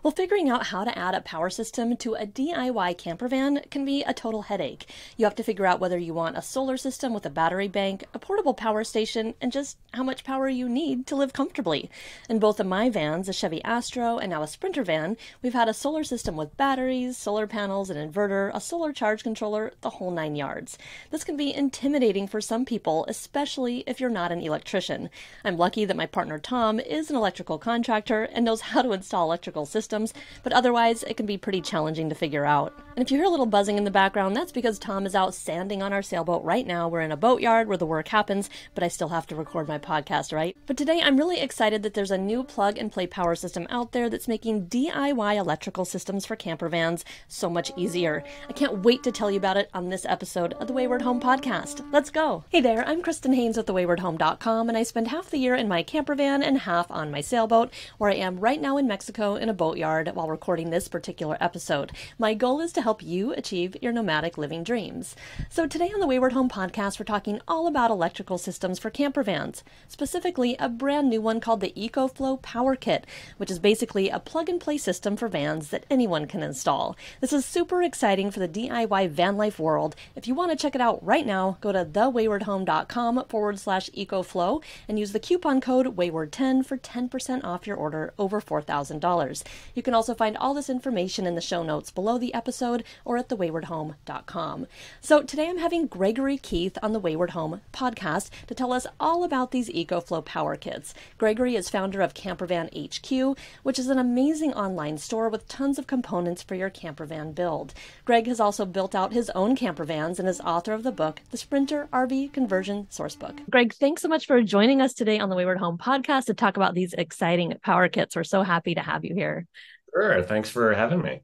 Well, figuring out how to add a power system to a DIY camper van can be a total headache. You have to figure out whether you want a solar system with a battery bank, a portable power station, and just how much power you need to live comfortably. In both of my vans, a Chevy Astro and now a Sprinter van, we've had a solar system with batteries, solar panels, an inverter, a solar charge controller, the whole 9 yards. This can be intimidating for some people, especially if you're not an electrician. I'm lucky that my partner Tom is an electrical contractor and knows how to install electrical systems, but otherwise it can be pretty challenging to figure out. And if you hear a little buzzing in the background, that's because Tom is out sanding on our sailboat right now. We're in a boatyard where the work happens, but I still have to record my podcast, right? But today I'm really excited that there's a new plug-and-play power system out there that's making DIY electrical systems for camper vans so much easier. I can't wait to tell you about it on this episode of the Wayward Home Podcast. Let's go! Hey there, I'm Kristen Haynes with thewaywardhome.com, and I spend half the year in my camper van and half on my sailboat, where I am right now in Mexico in a boatyard while recording this particular episode. My goal is to help you achieve your nomadic living dreams. So today on the Wayward Home Podcast, we're talking all about electrical systems for camper vans, specifically a brand new one called the EcoFlow Power Kit, which is basically a plug-and-play system for vans that anyone can install. This is super exciting for the DIY van life world. If you want to check it out right now, go to thewaywardhome.com/EcoFlow and use the coupon code Wayward10 for 10% off your order over $4,000. You can also find all this information in the show notes below the episode or at thewaywardhome.com. So today I'm having Gregory Keith on the Wayward Home Podcast to tell us all about these EcoFlow Power Kits. Gregory is founder of Campervan HQ, which is an amazing online store with tons of components for your campervan build. Greg has also built out his own campervans and is author of the book, The Sprinter RV Conversion Sourcebook. Greg, thanks so much for joining us today on the Wayward Home Podcast to talk about these exciting power kits. We're so happy to have you here. Sure. Thanks for having me.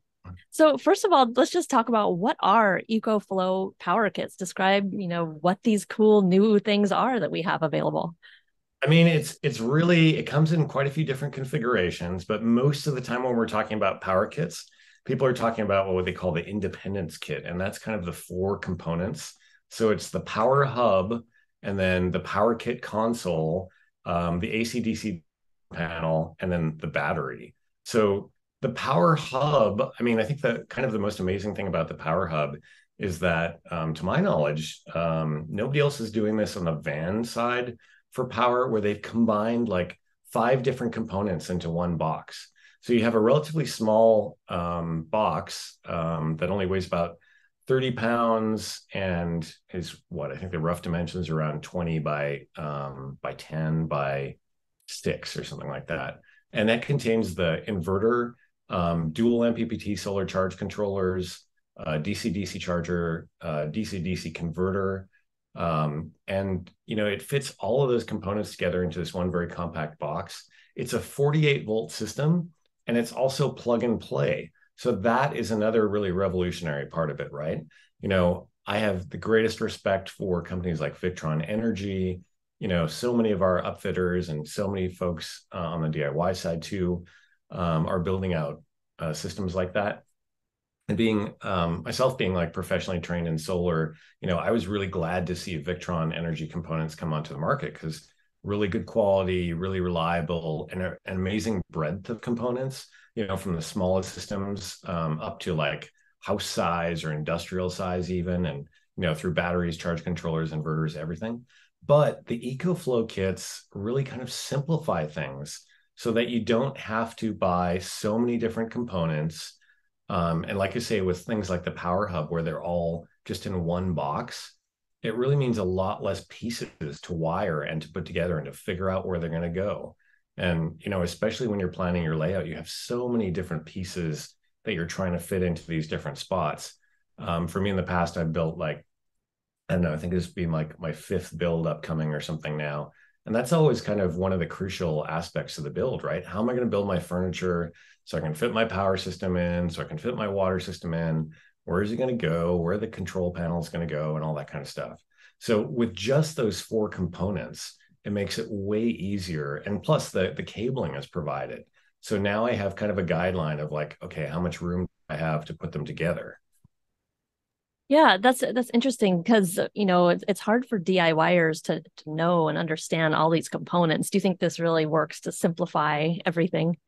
So first of all, let's just talk about what are EcoFlow Power Kits. Describe, what these cool new things are that we have available. I mean, it's really, it comes in quite a few different configurations, but most of the time when we're talking about power kits, people are talking about what they call the independence kit. And that's kind of the four components. So it's the power hub, and then the power kit console, the AC/DC panel, and then the battery. So the power hub, I mean, I think that kind of the most amazing thing about the power hub is that, to my knowledge, nobody else is doing this on the van side for power, where they've combined like 5 different components into one box. So you have a relatively small box that only weighs about 30 pounds and is what I think the rough dimensions are around 20 by 10 by 6 or something like that. And that contains the inverter, dual MPPT solar charge controllers, DC-DC charger, DC-DC converter. And, it fits all of those components together into this one very compact box. It's a 48-volt system, and it's also plug and play. So that is another really revolutionary part of it, right? I have the greatest respect for companies like Victron Energy. So many of our upfitters and so many folks on the DIY side too are building out systems like that. And being myself being like professionally trained in solar, I was really glad to see Victron Energy components come onto the market, because really good quality, really reliable, and an amazing breadth of components, from the smallest systems up to like house size or industrial size even, and, through batteries, charge controllers, inverters, everything. But the EcoFlow kits really kind of simplify things so that you don't have to buy so many different components. And like I say, with things like the Power Hub, where they're all just in one box, it really means a lot less pieces to wire and to put together and to figure out where they're going to go. And, especially when you're planning your layout, you have so many different pieces that you're trying to fit into these different spots. For me in the past, I've built like, I don't know, I think this would be like my 5th build upcoming or something now. And that's always kind of one of the crucial aspects of the build, right? How am I going to build my furniture so I can fit my power system in, so I can fit my water system in? Where is it going to go? Where are the control panels going to go, and all that kind of stuff? So with just those 4 components, it makes it way easier. And plus the cabling is provided. So now I have kind of a guideline of like, okay, how much room I have to put them together. Yeah, that's interesting because, it's hard for DIYers to know and understand all these components. Do you think this really works to simplify everything?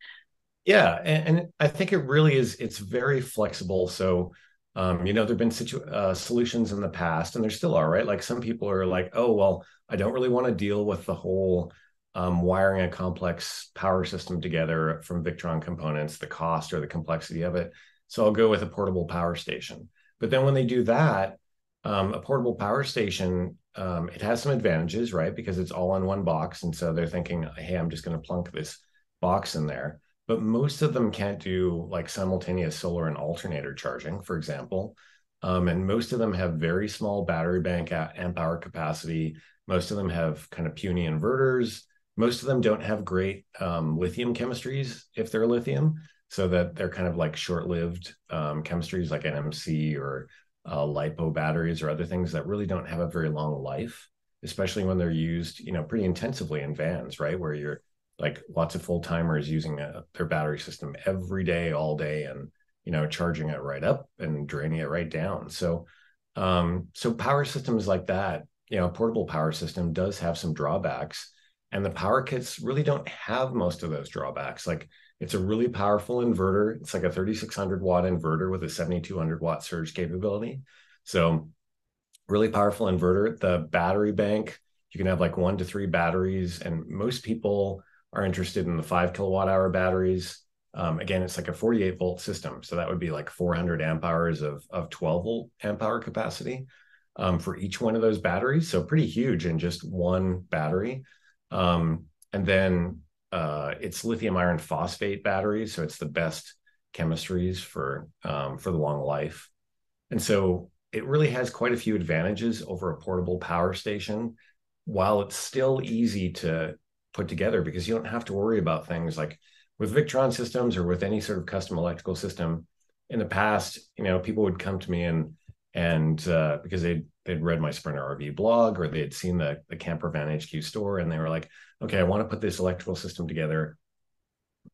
Yeah, and I think it really is. It's very flexible. So, there've been solutions in the past, and there still are, right? Like some people are like, oh, well, I don't really want to deal with the whole wiring a complex power system together from Victron components, the cost or the complexity of it. So I'll go with a portable power station. But then when they do that, a portable power station, it has some advantages, right? Because it's all in one box, and so they're thinking, hey, I'm just going to plunk this box in there, but most of them can't do like simultaneous solar and alternator charging, for example. And most of them have very small battery bank amp hour capacity. Most of them have kind of puny inverters. Most of them don't have great lithium chemistries if they're lithium, so that they're kind of like short-lived chemistries like NMC or lipo batteries or other things that really don't have a very long life, especially when they're used, pretty intensively in vans, right? Where you're like lots of full timers using their battery system every day, all day, and charging it right up and draining it right down. So power systems like that, a portable power system does have some drawbacks, and the power kits really don't have most of those drawbacks. Like it's a really powerful inverter. It's like a 3600 watt inverter with a 7200 watt surge capability. So really powerful inverter. The battery bank, you can have like 1 to 3 batteries, and most people are interested in the 5 kilowatt hour batteries. Again, it's like a 48 volt system. So that would be like 400 amp hours of 12 volt amp hour capacity for each one of those batteries. So pretty huge in just one battery. And then it's lithium iron phosphate batteries. So it's the best chemistries for the long life. And so it really has quite a few advantages over a portable power station, while it's still easy to put together because you don't have to worry about things like with Victron systems or with any sort of custom electrical system. In the past, people would come to me and because they'd read my Sprinter RV blog or they had seen the Campervan HQ store, and they were like, okay, I want to put this electrical system together,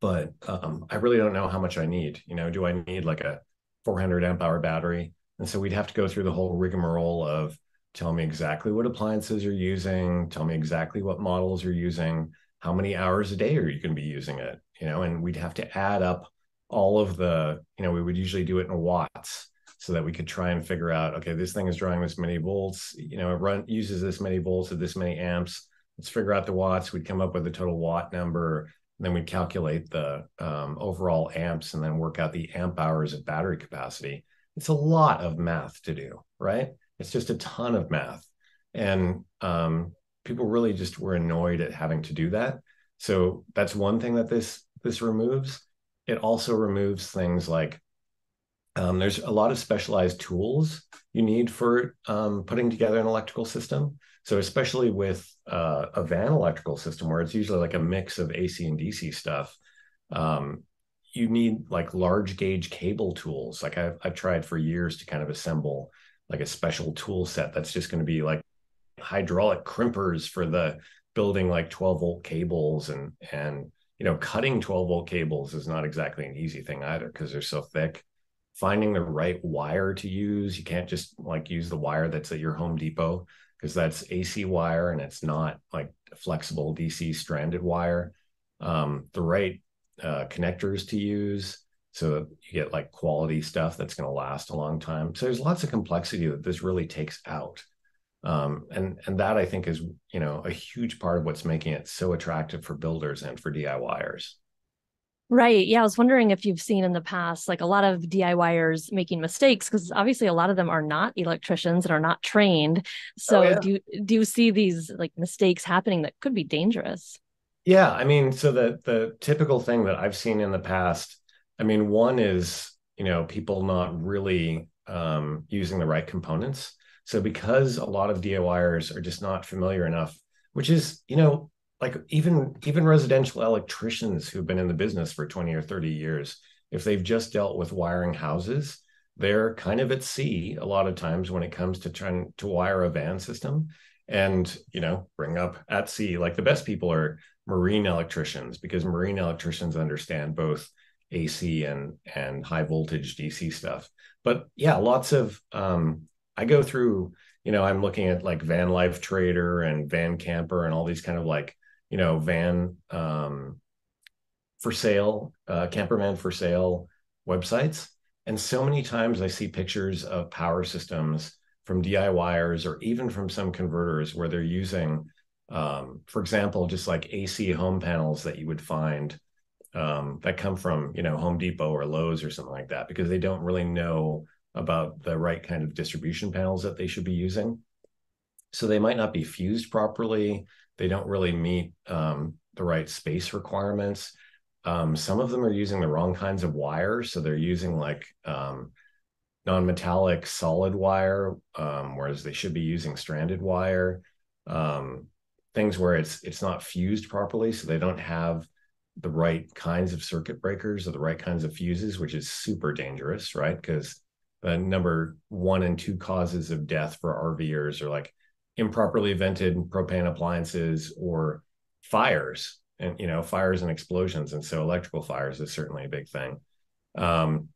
but I really don't know how much I need. Do I need like a 400 amp hour battery? And so we'd have to go through the whole rigmarole of tell me exactly what appliances you're using, tell me exactly what models you're using, how many hours a day are you going to be using it, and we'd have to add up all of the, we would usually do it in watts so that we could try and figure out, okay, this thing is drawing this many volts, it uses this many volts at this many amps. Let's figure out the watts. We'd come up with a total watt number, and then we'd calculate the overall amps and then work out the amp hours of battery capacity. It's a lot of math to do, right? It's just a ton of math. And people really just were annoyed at having to do that. So that's one thing that this removes. It also removes things like there's a lot of specialized tools you need for putting together an electrical system. So especially with a van electrical system where it's usually like a mix of AC and DC stuff, you need like large gauge cable tools. Like I've tried for years to kind of assemble like a special tool set that's just going to be like hydraulic crimpers for the building like 12 volt cables, and cutting 12 volt cables is not exactly an easy thing either because they're so thick. Finding the right wire to use, you can't just like use the wire that's at your Home Depot because that's AC wire and it's not like flexible DC stranded wire. The right connectors to use so that you get like quality stuff that's going to last a long time. So there's lots of complexity that this really takes out. And that I think is, a huge part of what's making it so attractive for builders and for DIYers. Right. Yeah. I was wondering if you've seen in the past, like a lot of DIYers making mistakes, because obviously a lot of them are not electricians and are not trained. Oh So yeah. do you see these like mistakes happening that could be dangerous? Yeah. I mean, so the typical thing that I've seen in the past, I mean, one is, people not really using the right components. So because a lot of DIYers are just not familiar enough, which is, like even residential electricians who've been in the business for 20 or 30 years, if they've just dealt with wiring houses, they're kind of at sea a lot of times when it comes to trying to wire a van system. And bring up at sea, like the best people are marine electricians, because marine electricians understand both AC and high voltage DC stuff. But yeah, lots of I go through, I'm looking at like Van Life Trader and Van Camper and all these kind of like, van for sale, campervan for sale websites. And so many times I see pictures of power systems from DIYers or even from some converters where they're using, for example, just like AC home panels that you would find that come from, Home Depot or Lowe's or something like that, because they don't really know about the right kind of distribution panels that they should be using. So they might not be fused properly. They don't really meet the right space requirements. Some of them are using the wrong kinds of wires. So they're using like non-metallic solid wire, whereas they should be using stranded wire. Things where it's not fused properly. So they don't have the right kinds of circuit breakers or the right kinds of fuses, which is super dangerous, right? Because the number 1 and 2 causes of death for RVers are like improperly vented propane appliances or fires, and fires and explosions. And so electrical fires is certainly a big thing. And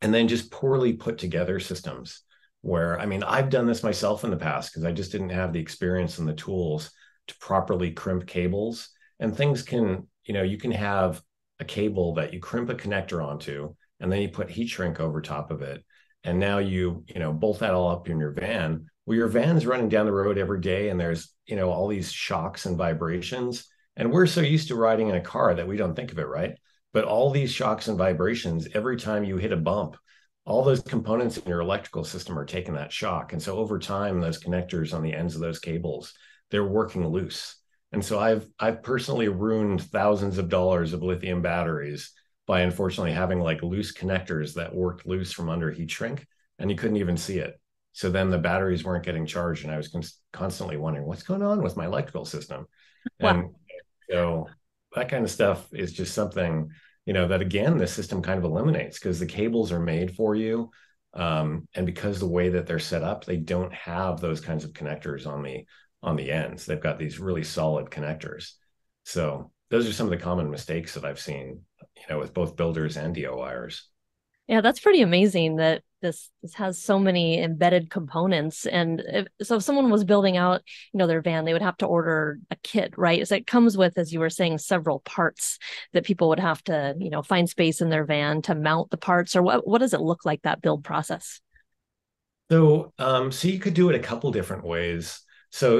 then just poorly put together systems where, I've done this myself in the past because I just didn't have the experience and the tools to properly crimp cables. And things can, you can have a cable that you crimp a connector onto, and then you put heat shrink over top of it. And now you bolt that all up in your van. Well, your van's running down the road every day, and there's, all these shocks and vibrations. And we're so used to riding in a car that we don't think of it, right? But all these shocks and vibrations, every time you hit a bump, all those components in your electrical system are taking that shock. And so over time, those connectors on the ends of those cables, they're working loose. And so I've personally ruined thousands of dollars of lithium batteries by unfortunately having like loose connectors that worked loose from under heat shrink, and you couldn't even see it. So then the batteries weren't getting charged, and I was constantly wondering what's going on with my electrical system. Wow. And so that kind of stuff is just something, that again, the system kind of eliminates because the cables are made for you. And because the way that they're set up, they don't have those kinds of connectors on the ends. They've got these really solid connectors. So those are some of the common mistakes that I've seen, with both builders and DIYers. Yeah, that's pretty amazing that this has so many embedded components. And if someone was building out, their van, they would have to order a kit, right? So it comes with, as you were saying, several parts that people would have to, find space in their van to mount the parts. Or what does it look like, that build process? So you could do it a couple different ways. So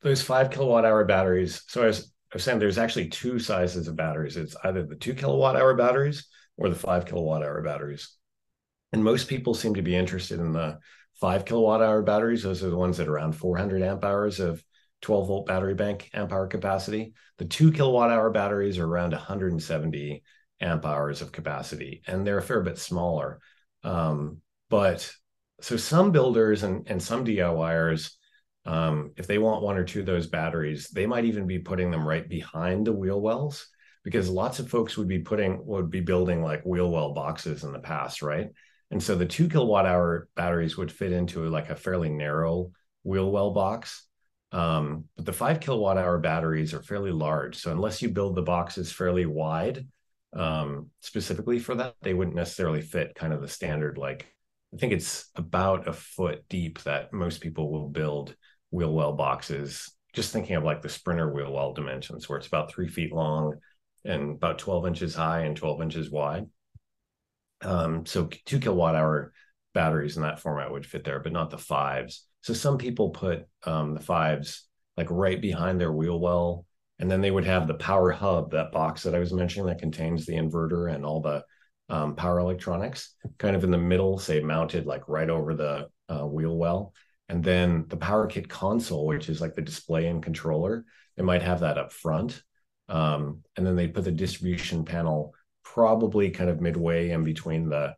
those 5 kilowatt-hour batteries. So I was saying there's actually 2 sizes of batteries. It's either the 2 kilowatt-hour batteries or the 5 kilowatt-hour batteries. And most people seem to be interested in the 5 kilowatt-hour batteries. Those are the ones that are around 400 amp hours of 12-volt battery bank amp hour capacity. The 2 kilowatt-hour batteries are around 170 amp hours of capacity, and they're a fair bit smaller. But so some builders and some DIYers, if they want 1 or 2 of those batteries, they might even be putting them right behind the wheel wells, because lots of folks would be building like wheel well boxes in the past, right? And so the 2 kilowatt-hour batteries would fit into like a fairly narrow wheel well box. But the 5 kilowatt-hour batteries are fairly large. So unless you build the boxes fairly wide, specifically for that, they wouldn't necessarily fit kind of the standard, like I think it's about a foot deep that most people will build wheel well boxes, just thinking of like the Sprinter wheel well dimensions, where it's about 3 feet long and about 12 inches high and 12 inches wide. So 2 kilowatt-hour batteries in that format would fit there, but not the fives. So some people put the fives like right behind their wheel well, and then they would have the power hub, that box that I was mentioning that contains the inverter and all the power electronics, kind of in the middle, say mounted like right over the wheel well. And then the power kit console, which is like the display and controller, they might have that up front. And then they put the distribution panel probably kind of midway in between the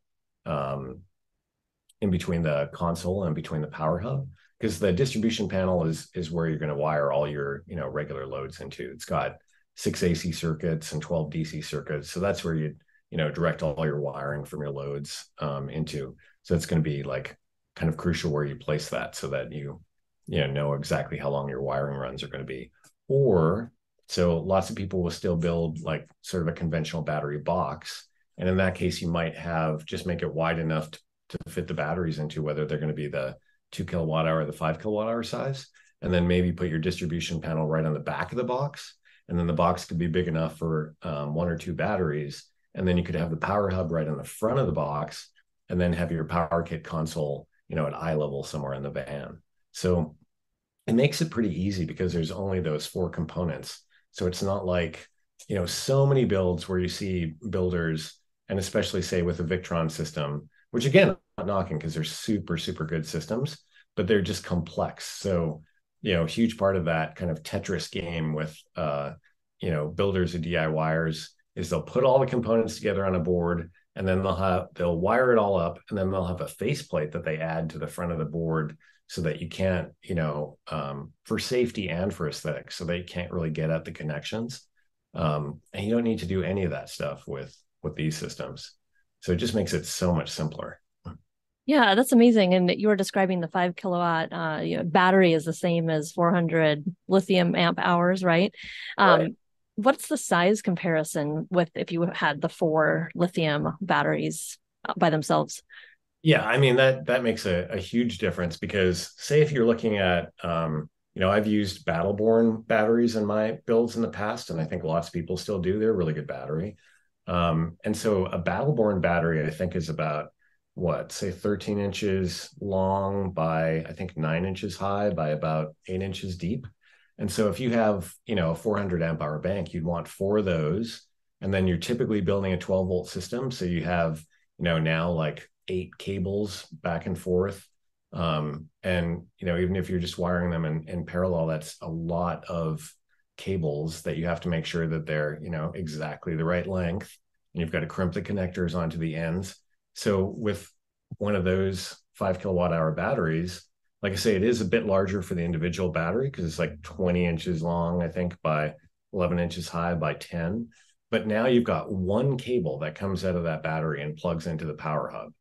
console and between the power hub, because the distribution panel is where you're going to wire all your regular loads into. It's got 6 AC circuits and 12 DC circuits, so that's where you direct all your wiring from your loads into. So it's going to be like kind of crucial where you place that, so that you know exactly how long your wiring runs are going to be. Or so lots of people will still build like sort of a conventional battery box. And in that case, you might just make it wide enough to fit the batteries into, whether they're going to be the 2 kilowatt-hour or the 5 kilowatt-hour size. And then maybe put your distribution panel right on the back of the box. and then the box could be big enough for one or two batteries, and then you could have the power hub right in the front of the box, and then have your power kit console, at eye level somewhere in the van. So it makes it pretty easy because there's only those four components. So it's not like, so many builds where you see builders, and especially say with a Victron system, which again, I'm not knocking because they're super, super good systems, but they're just complex. So, huge part of that kind of Tetris game with, builders or DIYers is they'll put all the components together on a board, and then they'll wire it all up, and then they'll have a faceplate that they add to the front of the board so that you can't, for safety and for aesthetics, so they can't really get at the connections. And you don't need to do any of that stuff with these systems. So it just makes it so much simpler. Yeah, that's amazing. And you were describing the 5 kilowatt battery is the same as 400 lithium amp hours, right? Right. What's the size comparison with if you had the 4 lithium batteries by themselves? Yeah, I mean that makes a huge difference because say if you're looking at I've used Battleborn batteries in my builds in the past, and I think lots of people still do. They're a really good battery. And so a Battleborn battery, I think, is about what, say 13 inches long by I think 9 inches high by about 8 inches deep. And so if you have, a 400 amp hour bank, you'd want 4 of those. And then you're typically building a 12 volt system. So you have, now like 8 cables back and forth. And, even if you're just wiring them in parallel, that's a lot of cables that you have to make sure that they're, exactly the right length. And you've got to crimp the connectors onto the ends. So with one of those 5 kilowatt hour batteries, like I say, it is a bit larger for the individual battery because it's like 20 inches long, I think, by 11 inches high by 10. But now you've got one cable that comes out of that battery and plugs into the power hub.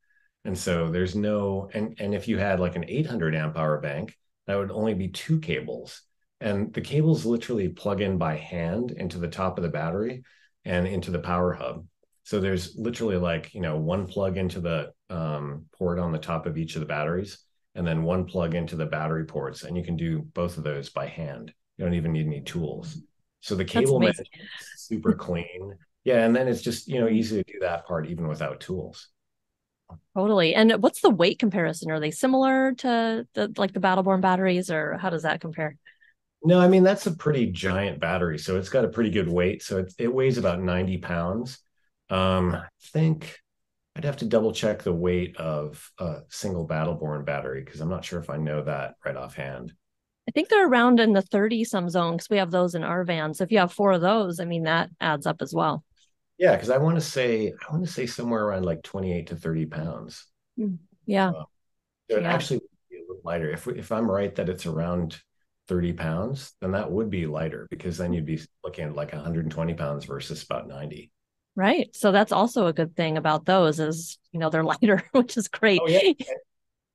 And so there's no, and if you had like an 800 amp hour bank, that would only be 2 cables. And the cables literally plug in by hand into the top of the battery and into the power hub. So there's literally like, one plug into the port on the top of each of the batteries, and then one plug into the battery ports. And you can do both of those by hand. You don't even need any tools. So the cable management is super clean. Yeah. And then it's just, easy to do that part even without tools. Totally. And what's the weight comparison? Are they similar to the Battleborn batteries, or how does that compare? No, I mean, that's a pretty giant battery. So it's got a pretty good weight. So it weighs about 90 pounds. I think I'd have to double check the weight of a single Battleborn battery because I'm not sure if I know that right offhand. I think they're around in the 30 some zone because we have those in our van. So if you have 4 of those, I mean, that adds up as well. Yeah, because I want to say somewhere around like 28 to 30 pounds. Yeah. So it Yeah. actually would be a little lighter. If I'm right that it's around 30 pounds, then that would be lighter because then you'd be looking at like 120 pounds versus about 90. Right. So that's also a good thing about those is, they're lighter, which is great. Oh yeah.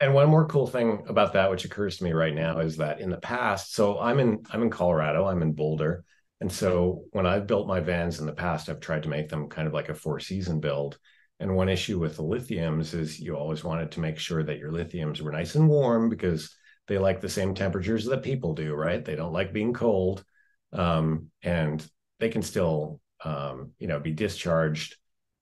And one more cool thing about that, which occurs to me right now, is that in the past, so I'm in Colorado, I'm in Boulder. And so when I've built my vans in the past, I've tried to make them kind of like a 4-season build. And one issue with the lithiums is you always wanted to make sure that your lithiums were nice and warm because they like the same temperatures that people do, right? They don't like being cold. And they can still, be discharged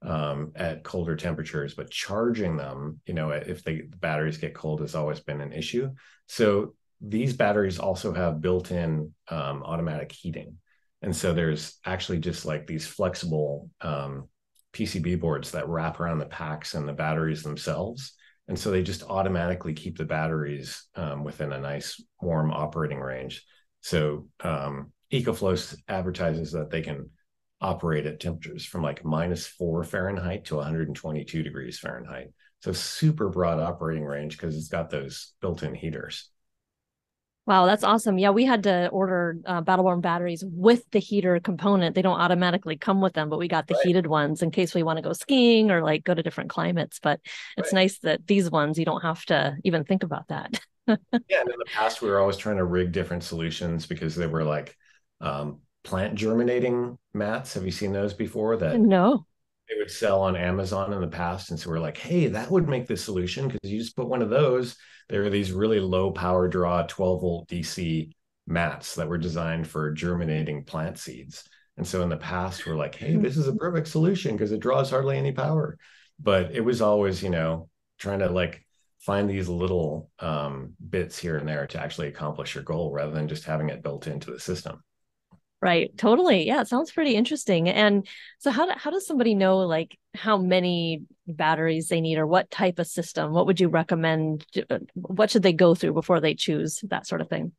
at colder temperatures, but charging them, if the batteries get cold has always been an issue. So these batteries also have built-in automatic heating. And so there's actually just like these flexible PCB boards that wrap around the packs and the batteries themselves. And so they just automatically keep the batteries within a nice warm operating range. So EcoFlow advertises that they can operate at temperatures from like -4 Fahrenheit to 122 degrees Fahrenheit. So super broad operating range because it's got those built-in heaters. Wow, that's awesome. Yeah, we had to order Battleborn batteries with the heater component. They don't automatically come with them, but we got the Right. heated ones in case we want to go skiing or like go to different climates. But it's Right. nice that these ones, you don't have to even think about that. Yeah, and in the past we were always trying to rig different solutions because they were like plant germinating mats. Have you seen those before that No. they would sell on Amazon in the past? And so we're like, hey, that would make the solution because you just put one of those. There are these really low power draw 12 volt DC mats that were designed for germinating plant seeds. And so in the past, we're like, hey, this is a perfect solution because it draws hardly any power. But it was always, trying to like find these little bits here and there to actually accomplish your goal rather than just having it built into the system. Right. Totally. Yeah. It sounds pretty interesting. And so how does somebody know like how many batteries they need or what type of system? What would you recommend? What should they go through before they choose that sort of thing?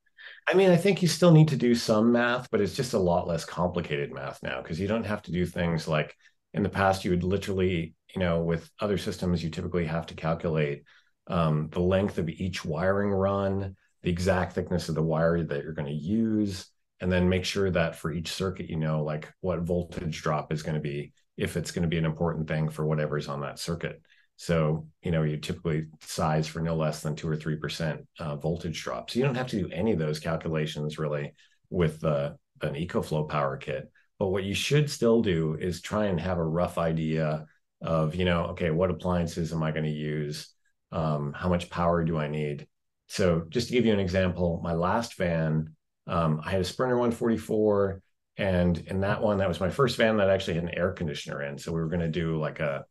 I mean, I think you still need to do some math, but it's just a lot less complicated math now because you don't have to do things like in the past, you would literally, with other systems, you typically have to calculate the length of each wiring run, the exact thickness of the wire that you're going to use, and then make sure that for each circuit, like what voltage drop is going to be, if it's going to be an important thing for whatever's on that circuit. So, you typically size for no less than 2 or 3% voltage drop. So you don't have to do any of those calculations really with an EcoFlow Power Kit. But what you should still do is try and have a rough idea of, okay, what appliances am I going to use? How much power do I need? So just to give you an example, my last van, I had a Sprinter 144. And in that one, that was my first van that actually had an air conditioner in. So we were going to do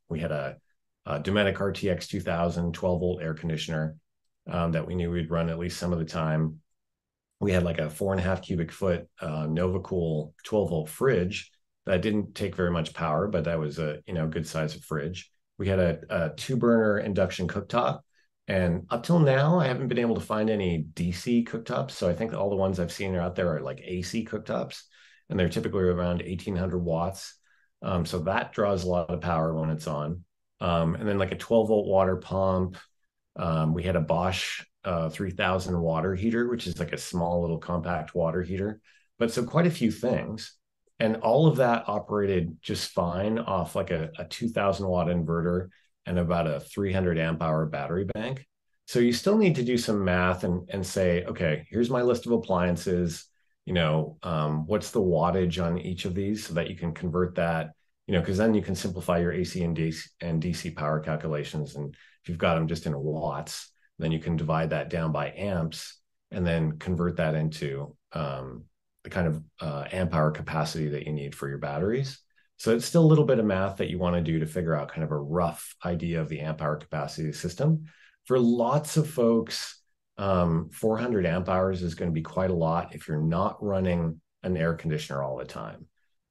we had a Dometic RTX 2000 12-volt air conditioner that we knew we'd run at least some of the time. We had like a 4.5 cubic foot NovaCool 12-volt fridge that didn't take very much power, but that was a good size of fridge. We had a 2-burner induction cooktop. And up till now, I haven't been able to find any DC cooktops. So I think that all the ones I've seen out there are like AC cooktops, and they're typically around 1,800 watts. So that draws a lot of power when it's on. And then like a 12-volt water pump. We had a Bosch 3000 water heater, which is like a small little compact water heater. But so quite a few things. And all of that operated just fine off like a 2000 watt inverter and about a 300 amp hour battery bank. So you still need to do some math and say, okay, here's my list of appliances. What's the wattage on each of these so that you can convert that, because then you can simplify your AC and DC power calculations. And if you've got them just in watts, then you can divide that down by amps and then convert that into the kind of amp hour capacity that you need for your batteries. So it's still a little bit of math that you want to do to figure out kind of a rough idea of the amp hour capacity of the system. For lots of folks, 400 amp hours is going to be quite a lot if you're not running an air conditioner all the time.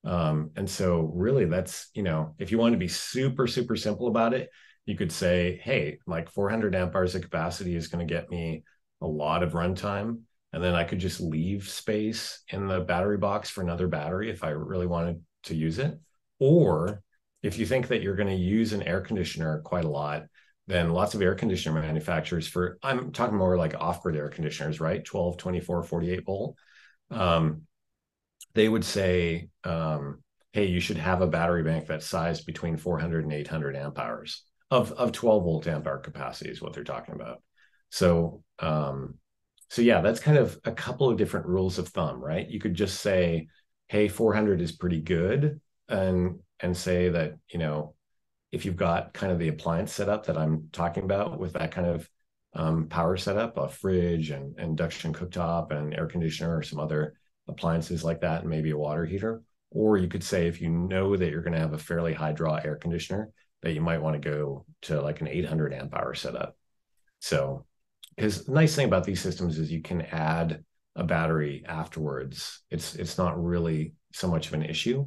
And so really that's, if you want to be super, super simple about it, you could say, hey, like 400 amp hours of capacity is going to get me a lot of runtime. And then I could just leave space in the battery box for another battery if I really wanted to use it. Or if you think that you're going to use an air conditioner quite a lot, then lots of air conditioner manufacturers I'm talking more like off-grid air conditioners, right? 12, 24, 48 volt. They would say, hey, you should have a battery bank that's sized between 400 and 800 amp hours of 12 volt amp hour capacity is what they're talking about. So yeah, that's kind of a couple of different rules of thumb, right? You could just say, hey, 400 is pretty good, and say that, if you've got kind of the appliance setup that I'm talking about with that kind of power setup, a fridge and induction cooktop and air conditioner or some other appliances like that, and maybe a water heater. Or you could say, if you know that you're going to have a fairly high draw air conditioner, that you might want to go to like an 800 amp hour setup. So, because the nice thing about these systems is you can add a battery afterwards. It's not really so much of an issue.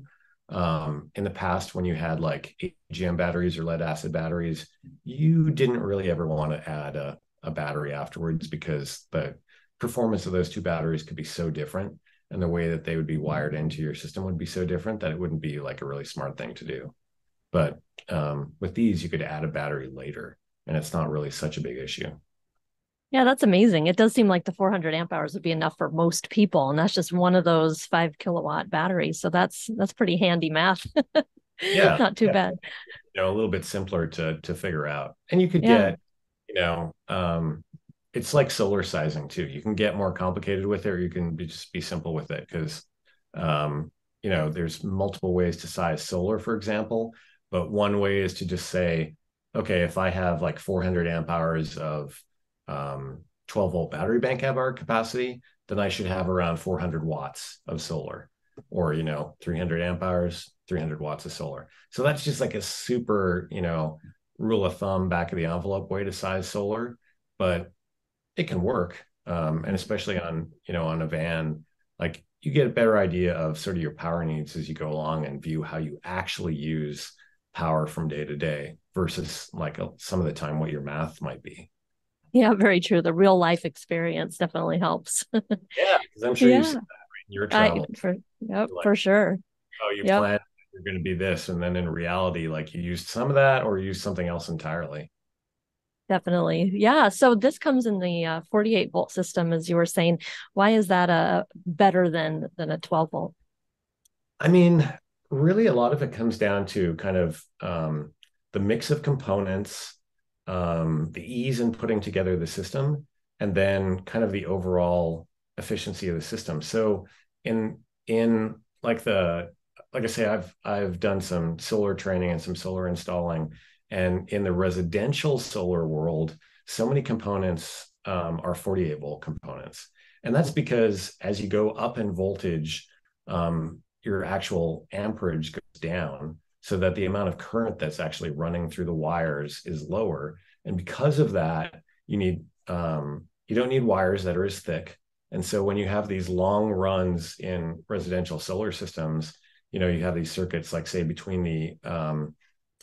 In the past, when you had like AGM batteries or lead acid batteries, you didn't really ever want to add a battery afterwards because the performance of those two batteries could be so different, and the way that they would be wired into your system would be so different that it wouldn't be like a really smart thing to do. But with these, you could add a battery later, and it's not really such a big issue. Yeah, that's amazing. It does seem like the 400 amp hours would be enough for most people, and that's just one of those 5-kilowatt batteries. So that's pretty handy math. Yeah, Not too bad. a little bit simpler to figure out, and you could Yeah. get, it's like solar sizing too. You can get more complicated with it, or you can just be simple with it because, there's multiple ways to size solar, for example. But one way is to just say, okay, if I have like 400 amp hours of 12-volt battery bank have our capacity, then I should have around 400 watts of solar, or 300 amp hours, 300 watts of solar. So that's just like a super, rule of thumb, back of the envelope way to size solar, but it can work. And especially on a van, like you get a better idea of sort of your power needs as you go along and view how you actually use power from day to day versus like some of the time what your math might be. Yeah, very true. The real life experience definitely helps. Yeah, because I'm sure you've Yeah, seen that in your I travel. for yep, Like, for sure. oh, you Yep, plan you're going to be this, and then in reality, like you used some of that or used something else entirely. definitely. Yeah. So this comes in the 48 volt system, as you were saying. Why is that better than a 12 volt? I mean, really, a lot of it comes down to kind of the mix of components, the ease in putting together the system, and then kind of the overall efficiency of the system. So in like I say, I've done some solar training and some solar installing, and in the residential solar world, so many components are 48 volt components, and that's because as you go up in voltage, your actual amperage goes down so that the amount of current that's actually running through the wires is lower. And because of that, you don't need wires that are as thick. And so when you have these long runs in residential solar systems, you have these circuits, like say between the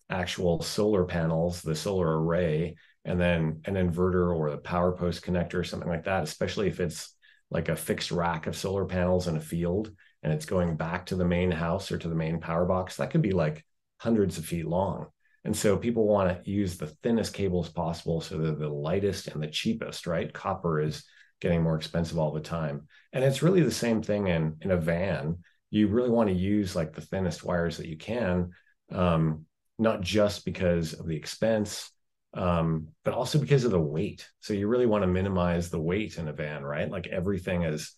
actual solar panels, the solar array, and then an inverter or the power post connector or something like that, especially if it's like a fixed rack of solar panels in a field and it's going back to the main house or to the main power box, that could be like hundreds of feet long. And so people want to use the thinnest cables possible so they're the lightest and the cheapest, right? Copper is getting more expensive all the time. And it's really the same thing in a van. You really want to use like the thinnest wires that you can, not just because of the expense, but also because of the weight. So you really want to minimize the weight in a van, right? Like everything is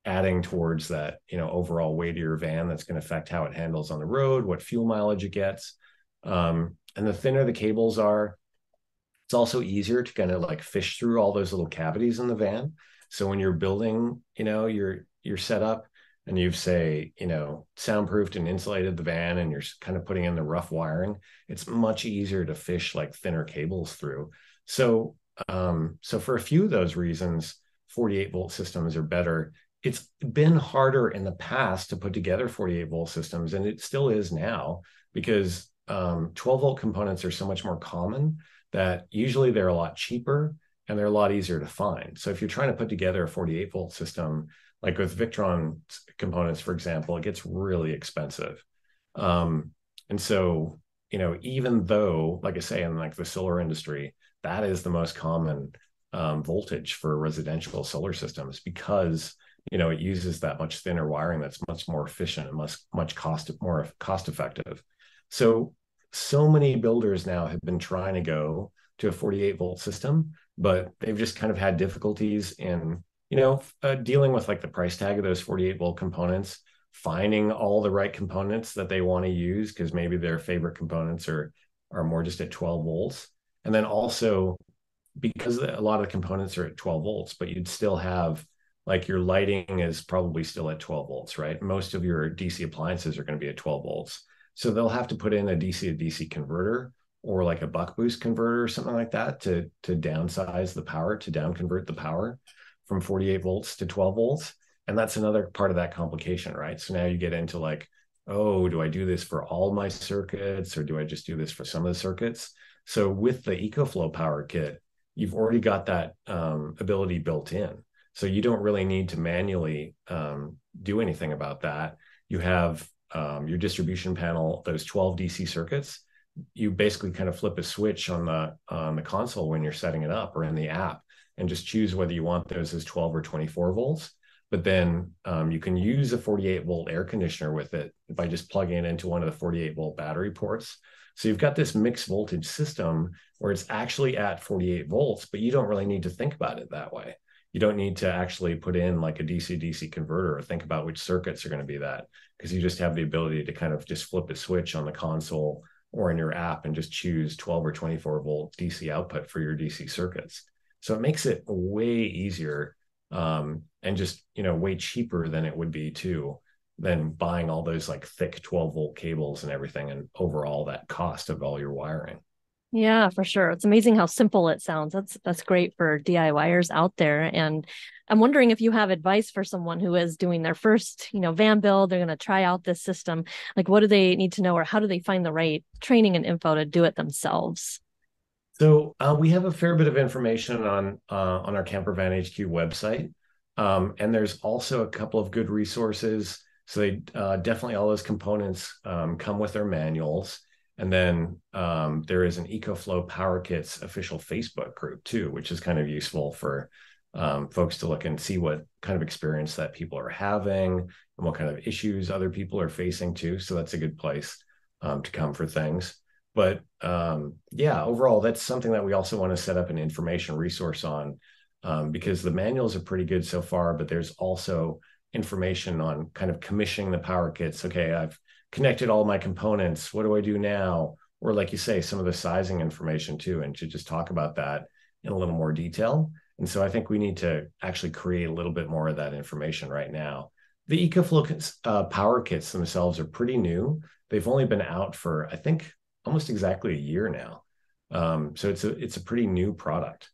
adding towards that, overall weight of your van that's going to affect how it handles on the road, what fuel mileage it gets. And the thinner the cables are, it's also easier to kind of like fish through all those little cavities in the van. So when you're building, your setup and you've say, soundproofed and insulated the van and you're kind of putting in the rough wiring, it's much easier to fish like thinner cables through. So, so for a few of those reasons, 48 volt systems are better. It's been harder in the past to put together 48 volt systems, and it still is now because 12 volt components are so much more common that usually they're a lot cheaper and they're a lot easier to find. So if you're trying to put together a 48 volt system, like with Victron components, for example, it gets really expensive. And so, even though, like I say, in like the solar industry, that is the most common voltage for residential solar systems because it uses that much thinner wiring that's much more efficient and much more cost effective. So many builders now have been trying to go to a 48 volt system, but they've just kind of had difficulties in dealing with like the price tag of those 48 volt components, finding all the right components that they want to use because maybe their favorite components are more just at 12 volts. And then also because a lot of the components are at 12 volts, but you'd still have like your lighting is probably still at 12 volts, right? Most of your DC appliances are going to be at 12 volts. So they'll have to put in a DC to DC converter or like a buck boost converter or something like that to downsize the power, to down convert the power from 48 volts to 12 volts. And that's another part of that complication, right? So now you get into like, oh, do I do this for all my circuits or do I just do this for some of the circuits? So with the EcoFlow Power Kit, you've already got that ability built in. So you don't really need to manually do anything about that. You have your distribution panel, those 12 DC circuits. You basically kind of flip a switch on the console when you're setting it up or in the app and just choose whether you want those as 12 or 24 volts. But then you can use a 48 volt air conditioner with it by just plugging it into one of the 48 volt battery ports. So you've got this mixed voltage system where it's actually at 48 volts, but you don't really need to think about it that way. You don't need to actually put in like a DC-DC converter or think about which circuits are going to be that, because you just have the ability to kind of just flip a switch on the console or in your app and just choose 12 or 24 volt DC output for your DC circuits. So it makes it way easier, and just, way cheaper than it would be too, than buying all those like thick 12-volt cables and everything, and overall that cost of all your wiring. Yeah, for sure. It's amazing how simple it sounds. That's great for DIYers out there. And I'm wondering if you have advice for someone who is doing their first, van build. They're going to try out this system. Like, what do they need to know, or how do they find the right training and info to do it themselves? So we have a fair bit of information on our Campervan HQ website, and there's also a couple of good resources. So they definitely, all those components come with their manuals, and then there is an EcoFlow Power Kits official Facebook group too, which is kind of useful for folks to look and see what kind of experience that people are having and what kind of issues other people are facing too. So that's a good place to come for things. But yeah, overall, that's something that we also want to set up an information resource on, because the manuals are pretty good so far, but there's also information on kind of commissioning the power kits. Okay, I've connected all my components. What do I do now? Or like you say, some of the sizing information too, and to just talk about that in a little more detail. And so I think we need to actually create a little bit more of that information right now. The EcoFlow Power Kits themselves are pretty new. They've only been out for, I think, almost exactly a year now. So it's a pretty new product.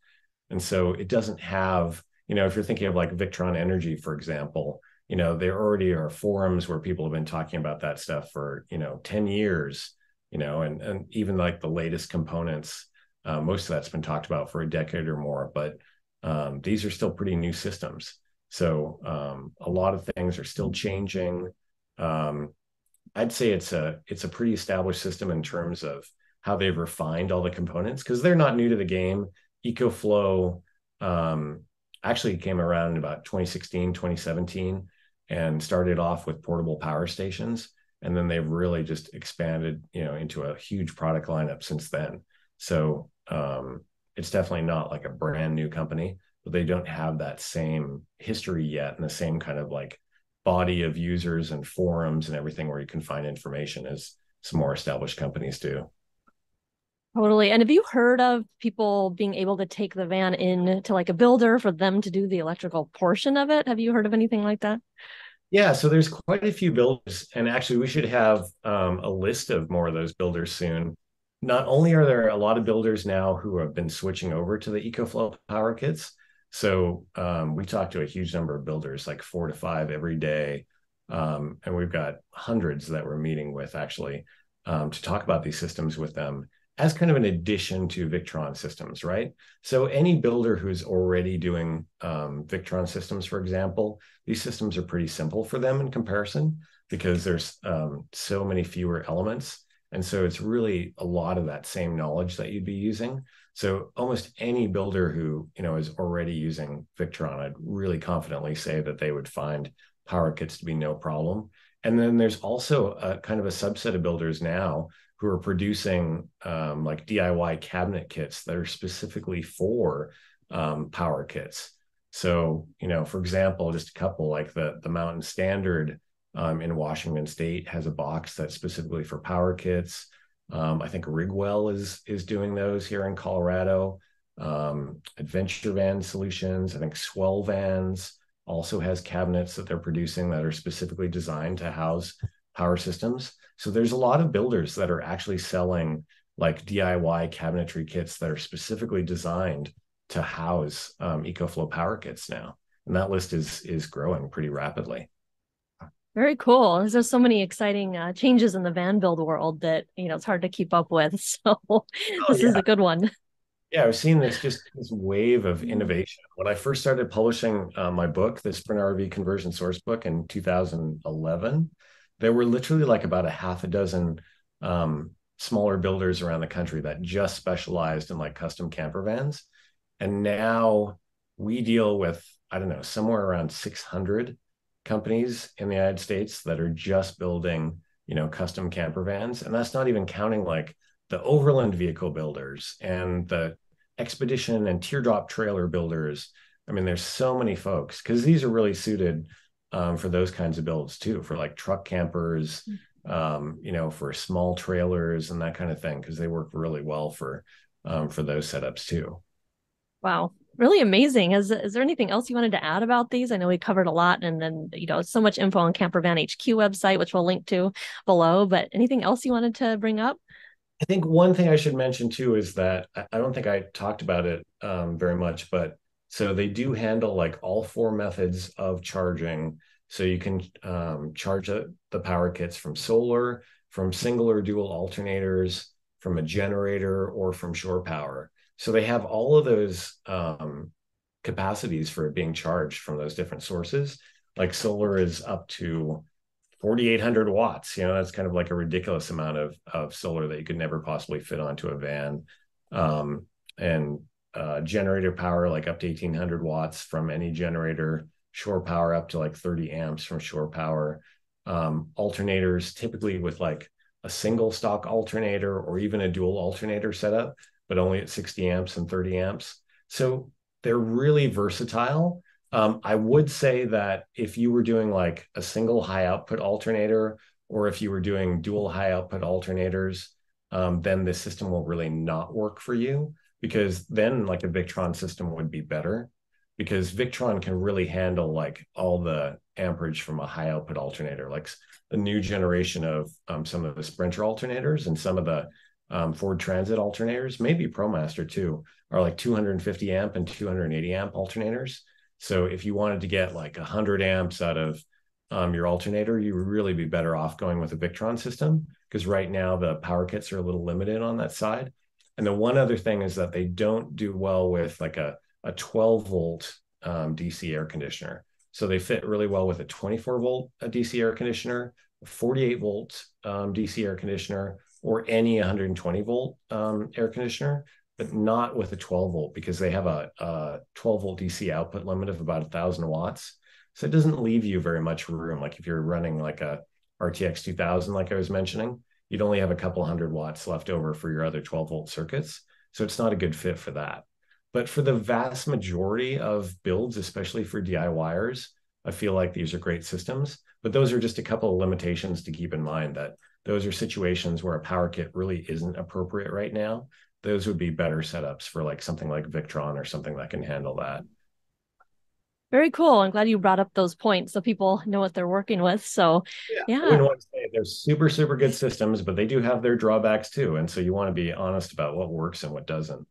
And so it doesn't have, if you're thinking of like Victron Energy, for example, there already are forums where people have been talking about that stuff for, 10 years, and even like the latest components, most of that's been talked about for a decade or more, but these are still pretty new systems. So a lot of things are still changing. I'd say it's a pretty established system in terms of how they've refined all the components, because they're not new to the game. EcoFlow actually came around in about 2016, 2017, and started off with portable power stations. And then they've really just expanded, into a huge product lineup since then. So it's definitely not like a brand new company, but they don't have that same history yet and the same kind of like body of users and forums and everything where you can find information as some more established companies do. Totally. And have you heard of people being able to take the van in to like a builder for them to do the electrical portion of it? Have you heard of anything like that? Yeah, so there's quite a few builders, and actually we should have a list of more of those builders soon. Not only are there a lot of builders now who have been switching over to the EcoFlow Power Kits, so we talk to a huge number of builders, like 4 to 5 every day, and we've got hundreds that we're meeting with actually, to talk about these systems with them as kind of an addition to Victron systems, right? So any builder who's already doing Victron systems, for example, these systems are pretty simple for them in comparison, because there's so many fewer elements. And so it's really a lot of that same knowledge that you'd be using. So almost any builder who, is already using Victron, I'd really confidently say that they would find Power Kits to be no problem. And then there's also a kind of a subset of builders now who are producing like DIY cabinet kits that are specifically for Power Kits. So, for example, just a couple, like the Mountain Standard in Washington State has a box that's specifically for Power Kits. I think Rigwell is doing those here in Colorado. Adventure Van Solutions, I think Swell Vans also has cabinets that they're producing that are specifically designed to house power systems. So there's a lot of builders that are actually selling like DIY cabinetry kits that are specifically designed to house EcoFlow Power Kits now. And that list is growing pretty rapidly. Very cool. There's so many exciting changes in the van build world that, it's hard to keep up with. So Oh this is yeah. a good one. Yeah, I've seen this wave of innovation. When I first started publishing my book, the Sprint RV Conversion Source Book in 2011, there were literally like about a half a dozen smaller builders around the country that just specialized in like custom camper vans. And now we deal with, I don't know, somewhere around 600 companies in the United States that are just building, custom camper vans. And that's not even counting like the overland vehicle builders and the expedition and teardrop trailer builders. I mean, there's so many folks, because these are really suited for those kinds of builds too, for like truck campers, for small trailers and that kind of thing, because they work really well for those setups too. Wow. Really amazing. Is there anything else you wanted to add about these? I know we covered a lot, and then, so much info on Campervan HQ website, which we'll link to below, but anything else you wanted to bring up? I think one thing I should mention too is that I don't think I talked about it very much, but so they do handle like all four methods of charging. So you can charge the power kits from solar, from single or dual alternators, from a generator, or from shore power. So they have all of those capacities for it being charged from those different sources. Like solar is up to 4,800 watts. That's kind of like a ridiculous amount of solar that you could never possibly fit onto a van. And generator power, like up to 1,800 watts from any generator. Shore power up to like 30 amps from shore power. Alternators, typically with like a single stock alternator or even a dual alternator setup, but only at 60 amps and 30 amps. So they're really versatile. I would say that if you were doing like a single high output alternator, or if you were doing dual high output alternators, then the system will really not work for you, because then like a Victron system would be better, because Victron can really handle like all the amperage from a high output alternator, like a new generation of some of the Sprinter alternators and some of the Ford Transit alternators, maybe ProMaster too, are like 250 amp and 280 amp alternators. So if you wanted to get like 100 amps out of your alternator, you would really be better off going with a Victron system, because right now the power kits are a little limited on that side. And the one other thing is that they don't do well with like a 12 volt DC air conditioner. So they fit really well with a 24 volt DC air conditioner, a 48 volt DC air conditioner, or any 120 volt air conditioner, but not with a 12 volt, because they have a 12 volt DC output limit of about 1,000 watts. So it doesn't leave you very much room. Like if you're running like a RTX 2000, like I was mentioning, you'd only have a couple hundred watts left over for your other 12 volt circuits. So it's not a good fit for that. But for the vast majority of builds, especially for DIYers, I feel like these are great systems. But those are just a couple of limitations to keep in mind, that those are situations where a power kit really isn't appropriate right now. Those would be better setups for like something like Victron or something that can handle that. Very cool. I'm glad you brought up those points so people know what they're working with. So, Yeah, I yeah, wouldn't want to say they're super, super good systems, but they do have their drawbacks too. And so you want to be honest about what works and what doesn't.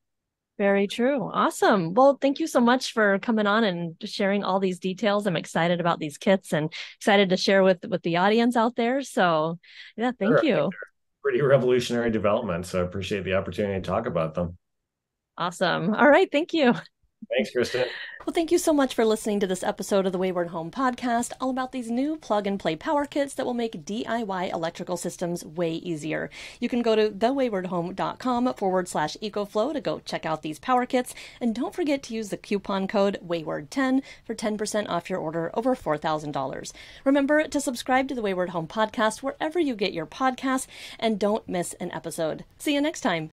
very true. Awesome. Well, thank you so much for coming on and sharing all these details. I'm excited about these kits and excited to share with the audience out there. So, yeah, thank Sure, I think you. they're pretty revolutionary developments. So I appreciate the opportunity to talk about them. Awesome. All right. Thank you. Thanks, Kristen. Well, thank you so much for listening to this episode of the Wayward Home Podcast, all about these new plug and play power kits that will make DIY electrical systems way easier. You can go to thewaywardhome.com/ecoflow to go check out these power kits. And don't forget to use the coupon code Wayward10 for 10% off your order over $4,000. Remember to subscribe to the Wayward Home Podcast wherever you get your podcasts, and don't miss an episode. See you next time.